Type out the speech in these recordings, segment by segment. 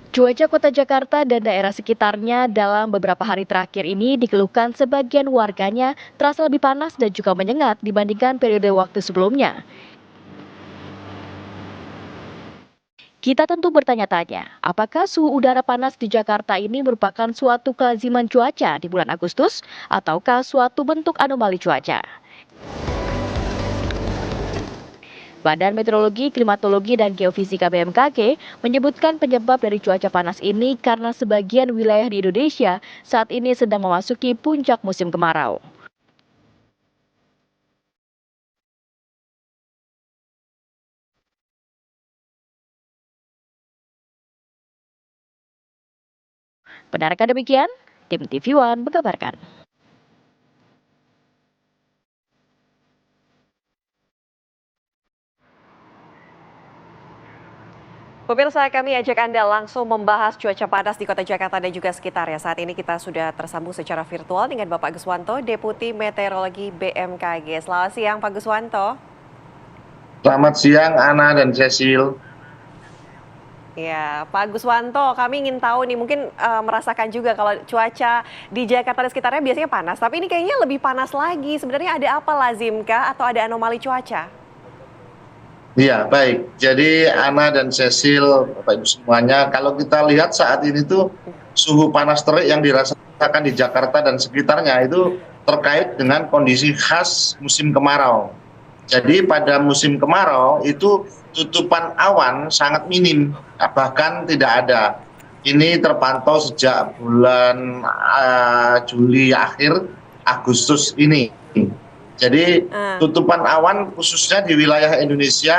Cuaca kota Jakarta dan daerah sekitarnya dalam beberapa hari terakhir ini dikeluhkan sebagian warganya terasa lebih panas dan juga menyengat dibandingkan periode waktu sebelumnya. Kita tentu bertanya-tanya, apakah suhu udara panas di Jakarta ini merupakan suatu kelaziman cuaca di bulan Agustus ataukah suatu bentuk anomali cuaca? Badan Meteorologi, Klimatologi, dan Geofisika BMKG menyebutkan penyebab dari cuaca panas ini karena sebagian wilayah di Indonesia saat ini sedang memasuki puncak musim kemarau. Benarkah demikian? Tim TV One mengabarkan. Pemirsa, kami ajak Anda langsung membahas cuaca panas di kota Jakarta dan juga sekitarnya. Saat ini kita sudah tersambung secara virtual dengan Bapak Guswanto, Deputi Meteorologi BMKG. Selamat siang, Pak Guswanto. Selamat siang, Ana dan Cecil. Ya, Pak Guswanto, kami ingin tahu nih, mungkin merasakan juga kalau cuaca di Jakarta dan sekitarnya biasanya panas, tapi ini kayaknya lebih panas lagi. Sebenarnya ada apa lazimkah atau ada anomali cuaca? Iya, baik. Jadi Ana dan Cecil, Bapak Ibu semuanya, kalau kita lihat saat ini tuh suhu panas terik yang dirasakan di Jakarta dan sekitarnya itu terkait dengan kondisi khas musim kemarau. Jadi pada musim kemarau itu tutupan awan sangat minim, bahkan tidak ada. Ini terpantau sejak bulan Juli akhir Agustus ini. Jadi tutupan awan khususnya di wilayah Indonesia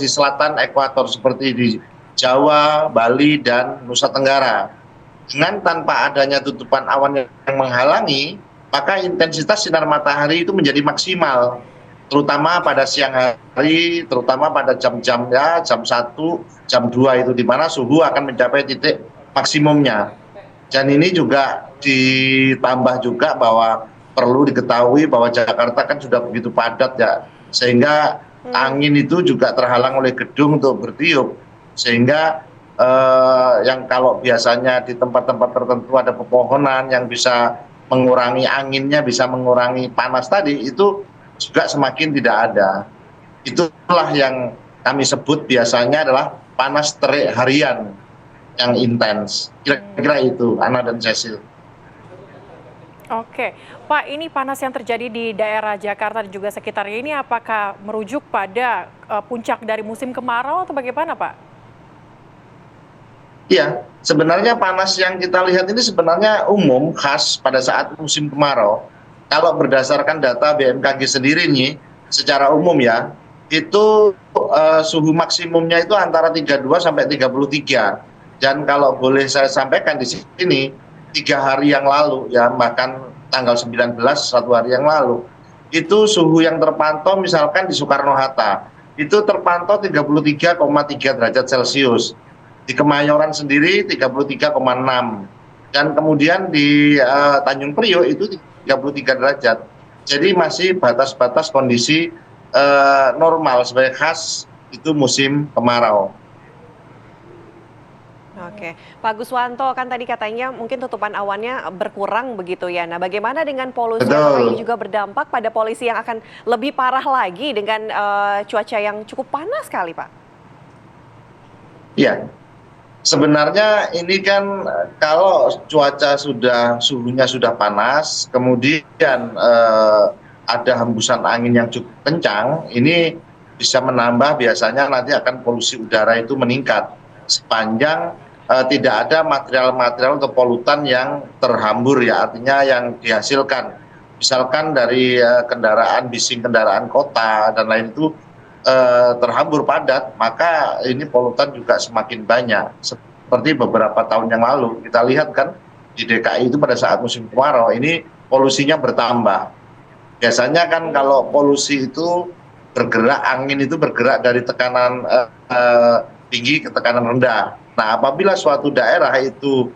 di selatan ekuator seperti di Jawa, Bali, dan Nusa Tenggara. Dengan tanpa adanya tutupan awan yang menghalangi, maka intensitas sinar matahari itu menjadi maksimal, terutama pada siang hari, terutama pada jam-jam ya, jam 1, jam 2 itu di mana suhu akan mencapai titik maksimumnya. Dan ini juga ditambah juga bahwa perlu diketahui bahwa Jakarta kan sudah begitu padat ya, sehingga angin itu juga terhalang oleh gedung untuk bertiup, sehingga yang kalau biasanya di tempat-tempat tertentu ada pepohonan yang bisa mengurangi anginnya, bisa mengurangi panas tadi, itu juga semakin tidak ada. Itulah yang kami sebut biasanya adalah panas terik harian yang intens. Kira-kira itu, Ana dan Cecil. Oke, Pak, ini panas yang terjadi di daerah Jakarta dan juga sekitarnya ini apakah merujuk pada puncak dari musim kemarau atau bagaimana, Pak? Iya, sebenarnya panas yang kita lihat ini sebenarnya umum khas pada saat musim kemarau. Kalau berdasarkan data BMKG sendiri nih, secara umum ya, itu suhu maksimumnya itu antara 32 sampai 33. Dan kalau boleh saya sampaikan di sini, 3 hari yang lalu ya, bahkan tanggal 19 1 hari yang lalu, itu suhu yang terpantau misalkan di Soekarno-Hatta, itu terpantau 33,3 derajat Celcius. Di Kemayoran sendiri 33,6, dan kemudian di Tanjung Priok itu 33 derajat. Jadi masih batas-batas kondisi normal sebagai khas itu musim kemarau. Oke, Pak Guswanto, kan tadi katanya mungkin tutupan awannya berkurang begitu ya. Nah, bagaimana dengan polusi? Apakah ini Betul. juga berdampak pada polusi yang akan lebih parah lagi dengan cuaca yang cukup panas sekali, Pak? Iya, sebenarnya ini kan kalau cuaca suhunya sudah panas, kemudian ada hembusan angin yang cukup kencang, ini bisa menambah, biasanya nanti akan polusi udara itu meningkat sepanjang tidak ada material-material atau polutan yang terhambur ya, artinya yang dihasilkan. Misalkan dari kendaraan, bising kendaraan kota dan lain itu terhambur padat, maka ini polutan juga semakin banyak. Seperti beberapa tahun yang lalu kita lihat kan di DKI itu pada saat musim kemarau ini polusinya bertambah. Biasanya kan kalau polusi itu bergerak, angin itu bergerak dari tekanan tinggi ke tekanan rendah. Nah, apabila suatu daerah itu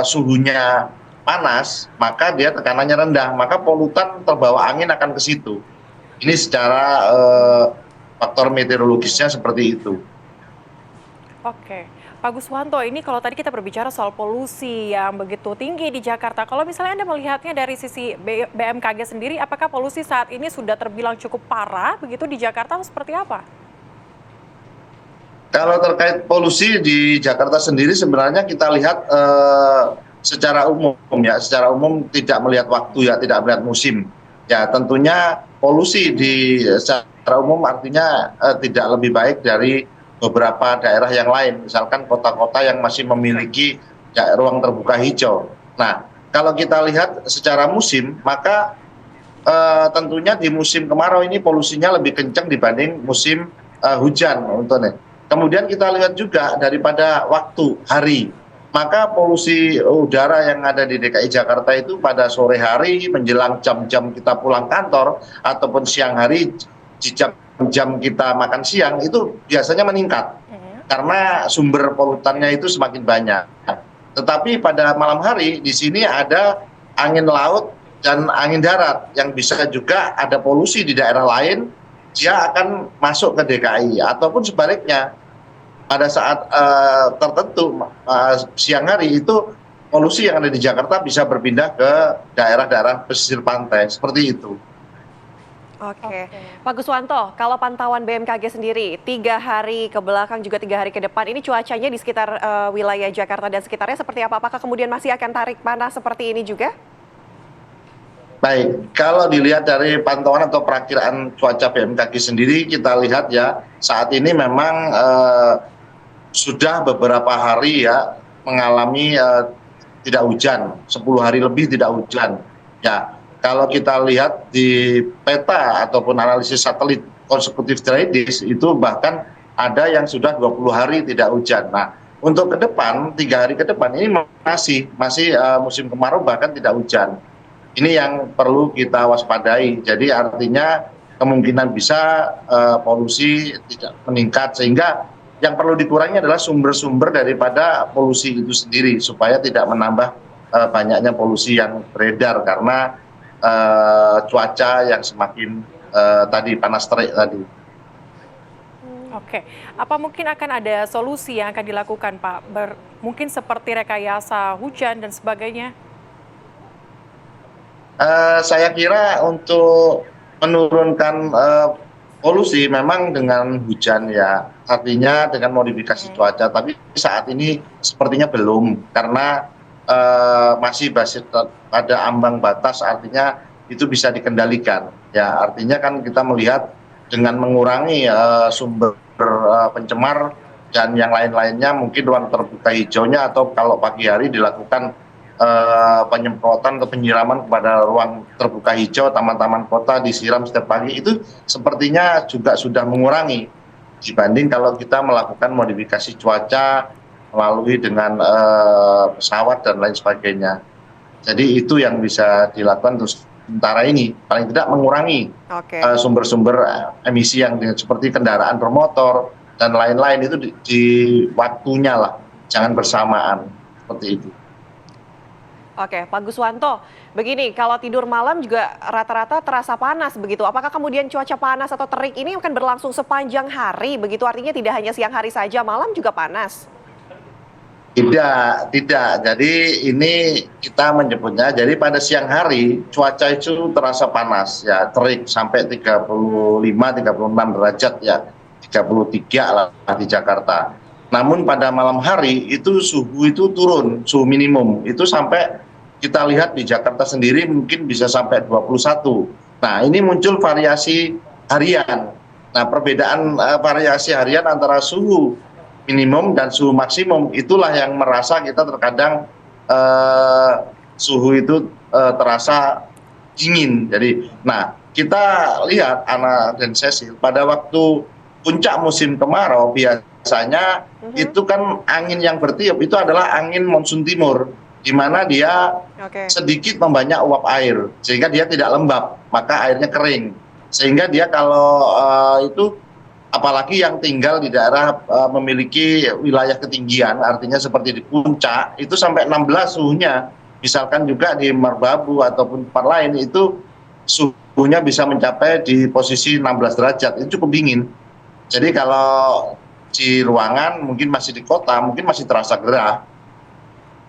suhunya panas, maka dia tekanannya rendah, maka polutan terbawa angin akan ke situ. Ini secara faktor meteorologisnya seperti itu. Oke, Pak Guswanto, ini kalau tadi kita berbicara soal polusi yang begitu tinggi di Jakarta, kalau misalnya Anda melihatnya dari sisi BMKG sendiri, apakah polusi saat ini sudah terbilang cukup parah begitu di Jakarta atau seperti apa? Kalau terkait polusi di Jakarta sendiri sebenarnya kita lihat secara umum ya, secara umum tidak melihat waktu ya, tidak melihat musim. Ya tentunya polusi secara umum artinya tidak lebih baik dari beberapa daerah yang lain, misalkan kota-kota yang masih memiliki ruang terbuka hijau. Nah, kalau kita lihat secara musim, maka tentunya di musim kemarau ini polusinya lebih kencang dibanding musim hujan, contohnya. Kemudian kita lihat juga daripada waktu hari, maka polusi udara yang ada di DKI Jakarta itu pada sore hari menjelang jam-jam kita pulang kantor ataupun siang hari di jam kita makan siang itu biasanya meningkat karena sumber polutannya itu semakin banyak. Tetapi pada malam hari di sini ada angin laut dan angin darat yang bisa juga ada polusi di daerah lain, dia akan masuk ke DKI ataupun sebaliknya pada saat tertentu siang hari itu polusi yang ada di Jakarta bisa berpindah ke daerah-daerah pesisir pantai seperti itu. Oke, Pak Guswanto, kalau pantauan BMKG sendiri, 3 hari ke belakang juga 3 hari ke depan, ini cuacanya di sekitar wilayah Jakarta dan sekitarnya seperti apa? Apakah kemudian masih akan tarik panas seperti ini juga? Baik, kalau dilihat dari pantauan atau perakiraan cuaca BMKG sendiri, kita lihat ya saat ini memang sudah beberapa hari ya mengalami tidak hujan, 10 hari lebih tidak hujan. Ya, kalau kita lihat di peta ataupun analisis satelit konsekutif traces itu bahkan ada yang sudah 20 hari tidak hujan. Nah, untuk ke depan 3 hari ke depan ini masih musim kemarau bahkan tidak hujan. Ini yang perlu kita waspadai. Jadi artinya kemungkinan bisa polusi tidak meningkat sehingga yang perlu dikurangi adalah sumber-sumber daripada polusi itu sendiri supaya tidak menambah banyaknya polusi yang beredar karena cuaca yang semakin tadi panas terik tadi. Oke, apa mungkin akan ada solusi yang akan dilakukan, Pak? Mungkin seperti rekayasa hujan dan sebagainya? Saya kira untuk menurunkan polusi memang dengan hujan ya, artinya dengan modifikasi cuaca. Tapi saat ini sepertinya belum karena masih pada ambang batas, artinya itu bisa dikendalikan. Ya, artinya kan kita melihat dengan mengurangi sumber pencemar dan yang lain-lainnya, mungkin ruang terbuka hijaunya atau kalau pagi hari dilakukan penyemprotan atau penyiraman kepada ruang terbuka hijau, taman-taman kota disiram setiap pagi, itu sepertinya juga sudah mengurangi dibanding kalau kita melakukan modifikasi cuaca melalui dengan pesawat dan lain sebagainya. Jadi itu yang bisa dilakukan untuk sementara ini, paling tidak mengurangi sumber-sumber emisi yang seperti kendaraan bermotor dan lain-lain itu di waktunya lah, jangan bersamaan seperti itu. Oke, Pak Guswanto, begini, kalau tidur malam juga rata-rata terasa panas begitu. Apakah kemudian cuaca panas atau terik ini akan berlangsung sepanjang hari begitu? Artinya tidak hanya siang hari saja, malam juga panas? Tidak. Jadi ini kita menyebutnya, jadi pada siang hari cuaca itu terasa panas ya, terik sampai 35-36 derajat ya, 33 lah di Jakarta. Namun pada malam hari itu suhu itu turun, suhu minimum itu sampai kita lihat di Jakarta sendiri mungkin bisa sampai 21. Nah, ini muncul variasi harian. Nah, perbedaan variasi harian antara suhu minimum dan suhu maksimum itulah yang merasa kita terkadang suhu itu terasa dingin. Jadi, nah kita lihat Ana dan Cecil pada waktu puncak musim kemarau biasanya itu kan angin yang bertiup itu adalah angin monsun timur, di mana dia sedikit membanyak uap air sehingga dia tidak lembab, maka airnya kering. Sehingga dia kalau itu apalagi yang tinggal di daerah memiliki wilayah ketinggian, artinya seperti di puncak itu sampai 16 suhunya. Misalkan juga di Merbabu ataupun tempat lain itu suhunya bisa mencapai di posisi 16 derajat, itu cukup dingin. Jadi kalau di ruangan, mungkin masih di kota, mungkin masih terasa gerah.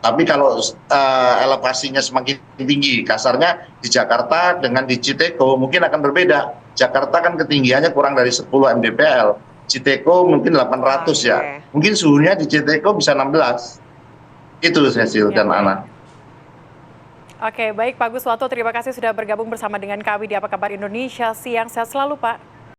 Tapi kalau elevasinya semakin tinggi, kasarnya di Jakarta dengan di Citeko mungkin akan berbeda. Jakarta kan ketinggiannya kurang dari 10 mdpl, Citeko mungkin 800 ya. Oke. Mungkin suhunya di Citeko bisa 16. Itu Cecil dan Ya. Ana. Oke, baik Pak Guswanto, terima kasih sudah bergabung bersama dengan kami di Apa Kabar Indonesia Siang. Sehat selalu Pak.